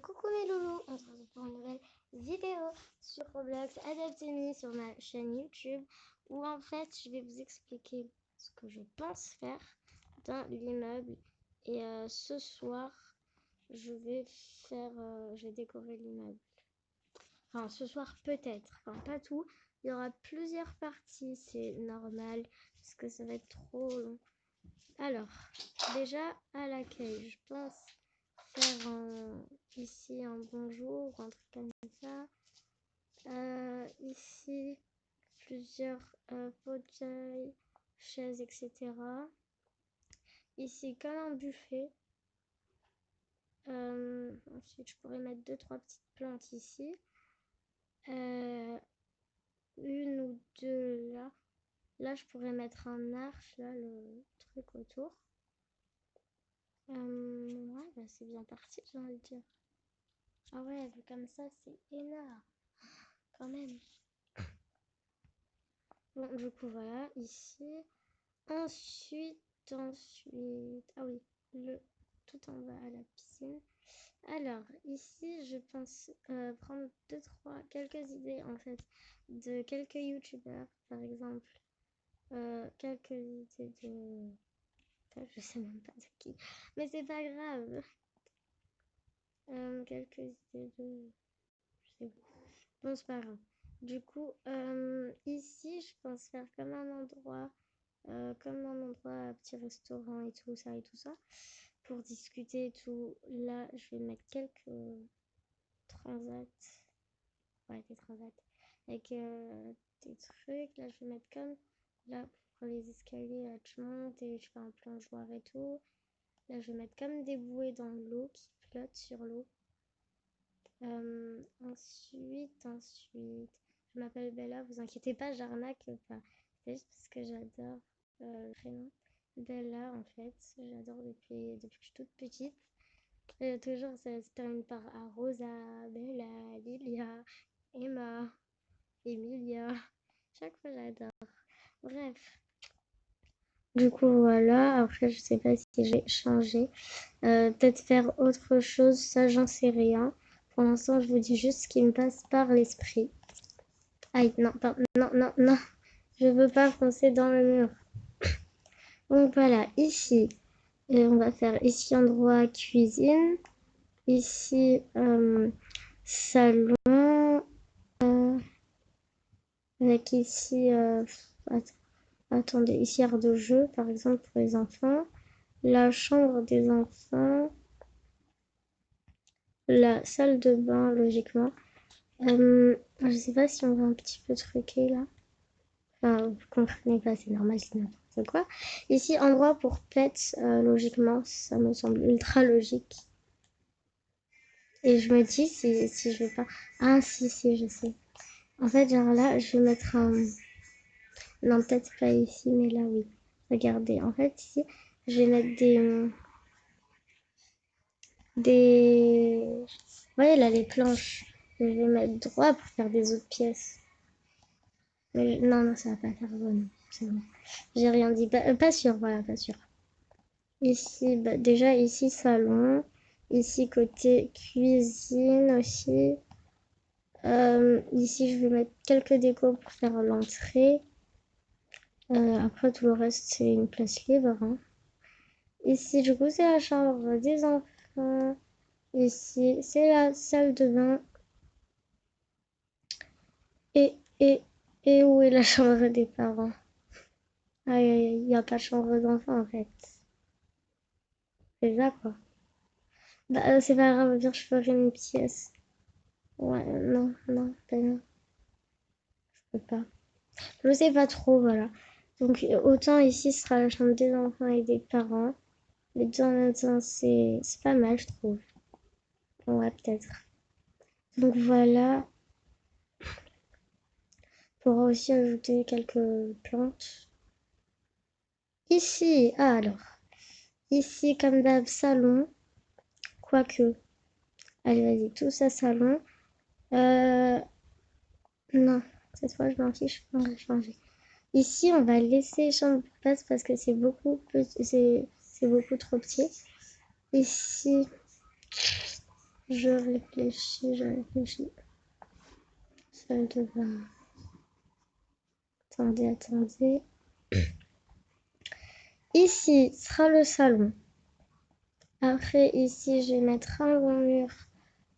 Coucou mes loulous, on se retrouve pour une nouvelle vidéo sur Roblox Adaptez-me sur ma chaîne YouTube où en fait je vais vous expliquer ce que je pense faire dans l'immeuble et ce soir je vais décorer l'immeuble. Enfin ce soir peut-être, enfin pas tout, il y aura plusieurs parties, c'est normal parce que ça va être trop long. Alors déjà à l'accueil, je pense faire ici un bonjour, un truc comme ça. Ici, plusieurs fauteuils, chaises, etc. Ici, comme un buffet. Ensuite, je pourrais mettre 2-3 petites plantes ici. Une ou deux là. Là, je pourrais mettre un arche, là, le truc autour. Ouais, bah, c'est bien parti, j'ai envie de dire. Ah ouais, vu comme ça, c'est énorme. Quand même. Bon, du coup, voilà, ici. Ensuite, ah oui, tout en bas à la piscine. Alors, ici, je pense prendre quelques idées, en fait, de quelques youtubeurs, par exemple. Quelques idées de... Je sais même pas de qui, mais c'est pas grave. Quelques idées de... Je sais pas. Bon, c'est pas grave. Du coup, ici, je pense faire comme un endroit, petit restaurant et tout ça, pour discuter et tout. Là, je vais mettre quelques transats, ouais, des transats, avec des trucs. Là, je vais mettre comme, là, pour les escaliers, là, tu montes et je fais un plongeoir et tout. Là, je vais mettre comme des bouées dans l'eau qui flottent sur l'eau. Ensuite, je m'appelle Bella, vous inquiétez pas, j'arnaque pas. C'est juste parce que j'adore le prénom. Bella, en fait, j'adore depuis que je suis toute petite. Toujours, ça se termine par Rosa, Bella, Lilia, Emma, Emilia. Chaque fois, j'adore. Bref. Du coup, voilà. Après, je sais pas si je vais changer. Peut-être faire autre chose, ça, j'en sais rien. Pour l'instant, je vous dis juste ce qui me passe par l'esprit. Aïe, non, non. Je veux pas foncer dans le mur. Donc voilà, ici, on va faire ici endroit cuisine. Ici, salon. Avec ici, attendez, ici aire de jeu, par exemple, pour les enfants. La chambre des enfants. La salle de bain, logiquement. Je sais pas si on va un petit peu truquer là. Enfin, vous comprenez pas, c'est normal, c'est n'importe quoi. Ici, endroit pour pets, logiquement, ça me semble ultra logique. Et je me dis si je vais pas... Ah, si, je sais. En fait, genre là, je vais mettre un... Non, peut-être pas ici, mais là, oui. Regardez, en fait, ici, je vais mettre des... Vous voyez, là, les planches. Je vais mettre droit pour faire des autres pièces. Mais non, ça va pas faire bon. C'est bon. J'ai rien dit. Pas sûr, voilà, pas sûr. Ici, bah, déjà, ici, salon. Ici, côté cuisine aussi. Ici, je vais mettre quelques décos pour faire l'entrée. Après, tout le reste, c'est une place libre. Hein. Ici, du coup, c'est la chambre des enfants. Ici, c'est la salle de bain. Et où est la chambre des parents? Aïe, il n'y a pas de chambre d'enfant, en fait. C'est ça, quoi. Bah, c'est pas grave, bien, je ferai une pièce. Ouais, non, ben non. Je peux pas. Je sais pas trop, voilà. Donc, autant ici, ce sera la chambre des enfants et des parents. Les deux en même temps, c'est pas mal, je trouve. Ouais, peut-être. Donc, voilà. On pourra aussi ajouter quelques plantes. Ici, alors. Ici, comme d'hab, salon. Quoique. Allez, vas-y, tout ça, salon. Non, cette fois, je m'en fiche, on va changer. Ici, on va laisser chambre pour passe parce que c'est beaucoup trop petit. Ici, Je réfléchis. Salle de bain. Attendez. Ici sera le salon. Après, ici, je vais mettre un grand mur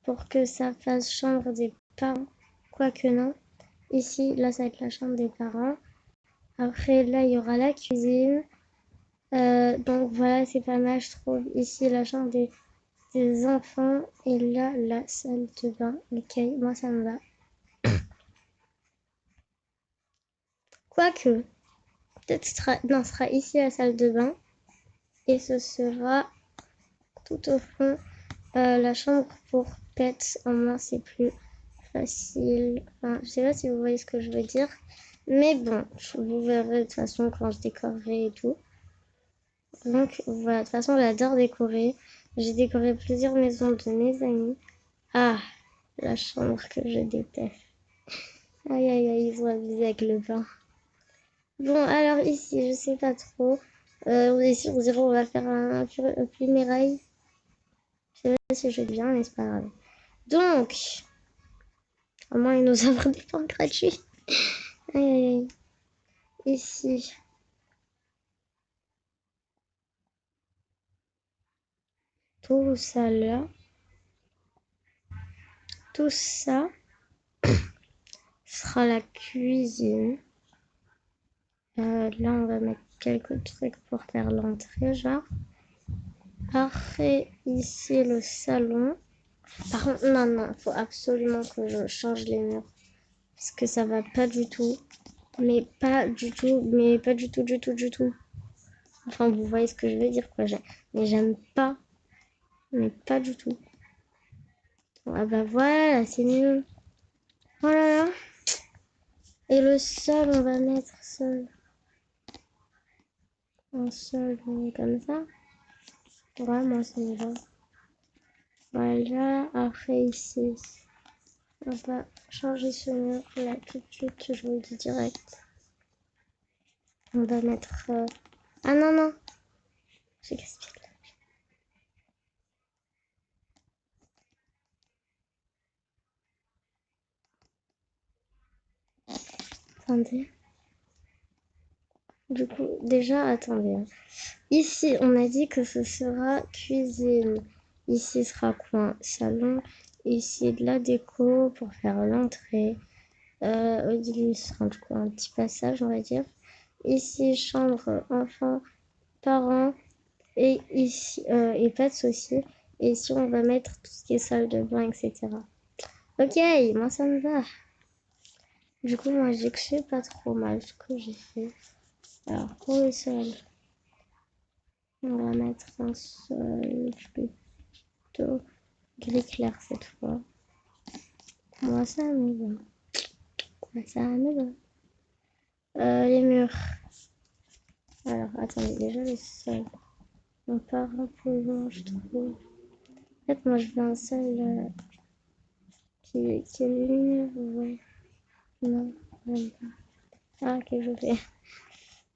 pour que ça fasse chambre des parents. Quoique non. Ici, là, ça va être la chambre des parents. Après, là, il y aura la cuisine. Donc voilà, c'est pas mal, je trouve. Ici, la chambre des enfants. Et là, la salle de bain. Ok, moi, ça me va. Quoique, peut-être ce sera ici la salle de bain. Et ce sera tout au fond la chambre pour pets. Au moins, c'est plus facile. Enfin, je sais pas si vous voyez ce que je veux dire. Mais bon, vous verrez de toute façon quand je décorerai et tout. Donc voilà, de toute façon, j'adore décorer. J'ai décoré plusieurs maisons de mes amis. Ah, la chambre que je déteste. Aïe, aïe, aïe, ils ont abusé avec le bain. Bon, alors ici, je sais pas trop. Ici, on dirait on va faire un funérail. Je sais pas si je dis bien, mais c'est pas grave. Donc, au moins, ils nous offrent des pains gratuits. Aïe, aïe, aïe. Ici. Tout ça là. Tout ça sera la cuisine. Là, on va mettre quelques trucs pour faire l'entrée, genre. Après, ici, le salon. Par contre, non, il faut absolument que je change les murs. Parce que ça va pas du tout. Mais pas du tout. Enfin, vous voyez ce que je veux dire, quoi. Mais j'aime pas. Mais pas du tout. Ah bah voilà, c'est mieux. Oh là là. Et le sol, on va mettre un sol comme ça. Ouais, moi, ça me va. Voilà, après ici, on va changer ce mur là tout de suite, je vous le dis direct. On va mettre... Ah non, j'ai gaspillé. Attendez. Du coup, déjà, attendez. Ici, on a dit que ce sera cuisine. Ici sera coin salon. Ici, de la déco pour faire l'entrée. Au début, ce sera du coup un petit passage, on va dire. Ici, chambre enfants, parents. Et ici, et pâtes aussi. Et ici, on va mettre tout ce qui est salle de bain, etc. Ok, moi ça me va. Du coup, moi, j'ai que c'est pas trop mal ce que j'ai fait. Alors, pour le sol, on va mettre un sol plutôt gris clair cette fois. Moi, ça me va. Moi, ça me va. Les murs. Alors, attendez, déjà le sol. On part un peu loin, je trouve. En fait, moi, je veux un sol qui est lumineux, ouais. Non, j'aime pas. Ah, ok, je fais.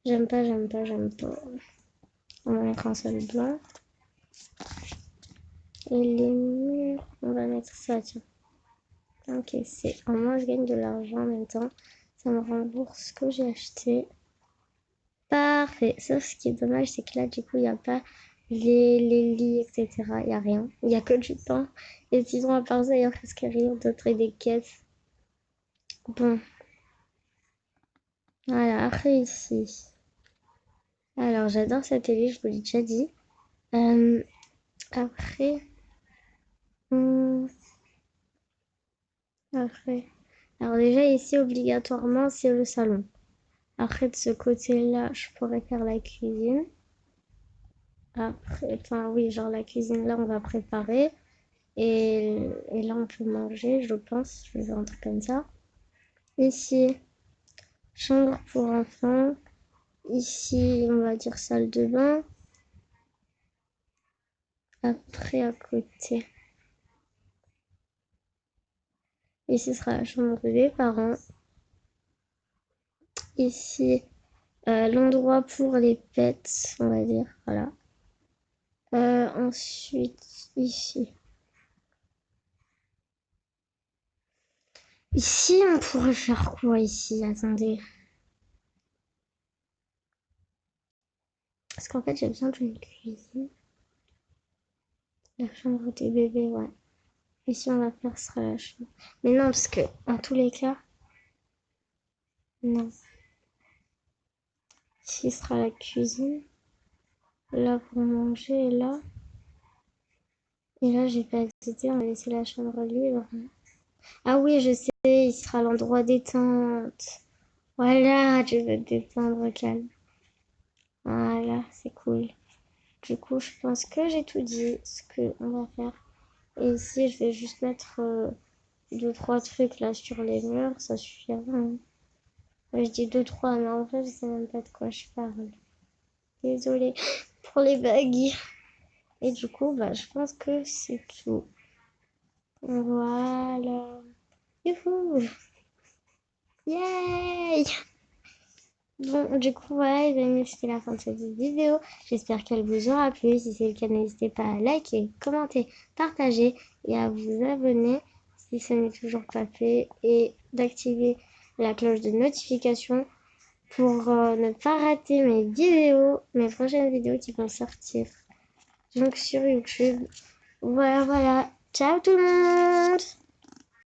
J'aime pas. On va mettre un sol blanc. Et les murs, on va mettre ça, tiens. Ok, c'est. Au moins, je gagne de l'argent en même temps. Ça me rembourse ce que j'ai acheté. Parfait. Sauf ce qui est dommage, c'est que là, du coup, il n'y a pas les lits, etc. Il n'y a rien. Il n'y a que du pain. Et sinon, à part ça, il n'y a presque rien d'autre et des caisses. Bon. Voilà, après ici. Alors, j'adore cette télé, je vous l'ai déjà dit. Après, après. Alors déjà ici, obligatoirement, c'est le salon. Après, de ce côté-là, je pourrais faire la cuisine. Après, enfin oui, genre la cuisine, là, on va préparer. Et là, on peut manger, je pense. Je vais faire un truc comme ça. Ici, chambre pour enfants. Ici, on va dire salle de bain. Après, à côté. Ici sera la chambre des parents. Ici, l'endroit pour les pets, on va dire. Voilà. Ensuite, ici. Ici, on pourrait faire quoi ici? Attendez. Parce qu'en fait, j'ai besoin d'une cuisine. La chambre des bébés, ouais. Ici, on va faire ce sera la chambre. Mais non, parce que, en tous les cas, non. Ici sera la cuisine. Là, pour manger, et là. Et là, j'ai pas d'idée, on va laisser la chambre libre. Ah oui, je sais, il sera l'endroit détente. Voilà, je veux te détendre, calme. Voilà, c'est cool. Du coup, je pense que j'ai tout dit, ce qu'on va faire. Et ici, je vais juste mettre deux, trois trucs là sur les murs, ça suffira. Hein. Ouais, je dis deux, trois, mais en fait, je sais même pas de quoi je parle. Désolée pour les bugs. Et du coup, bah, je pense que c'est tout. Voilà. Youhou! Yay! Bon, du coup, voilà, les amis, c'était la fin de cette vidéo. J'espère qu'elle vous aura plu. Si c'est le cas, n'hésitez pas à liker, commenter, partager et à vous abonner si ce n'est toujours pas fait et d'activer la cloche de notification pour ne pas rater mes vidéos, mes prochaines vidéos qui vont sortir donc sur YouTube. Voilà, voilà. Ciao tout le monde!